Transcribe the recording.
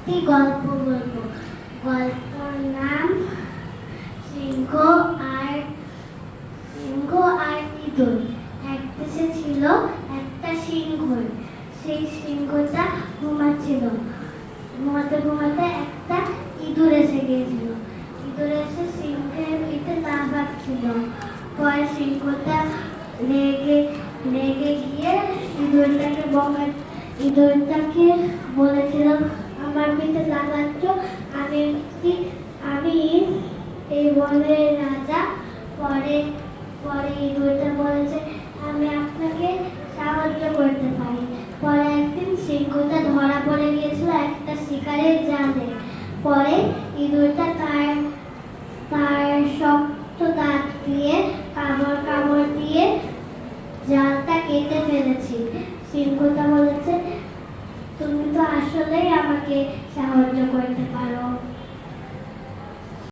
একটি গল্প বলবো। গল্পর নাম সিংহ আর ইঁদুর। এক দেশে ছিল একটা সিংহ। সেই সিংহটা ঘুমাচ্ছিল। ঘুমাতে ঘুমাতে একটা ইঁদুর এসে গিয়েছিল। ইঁদুর এসে সিংহের পিঠে না বাঁধছিল। পরে সিংহটা রেগে রেগে গিয়ে ইঁদুরটাকে বলেছিল, আমার পিঠে লাগাচ্ছ, আমি আমি এই বনের রাজা। পরে পরে ইঁদুরটা বলেছে, আমি আপনাকে সাহায্য করতে পারি। পরে একদিন সিংহটা ধরা পড়ে গিয়েছিল একটা শিকারের জালে। পরে ইঁদুরটা তার শক্ত দাঁত দিয়ে কামড় দিয়ে জালটা কেটে ফেলেছি। সিংহটা বলেছে, তুমি তো আসলেই আমাকে সাহায্য করতে পারো।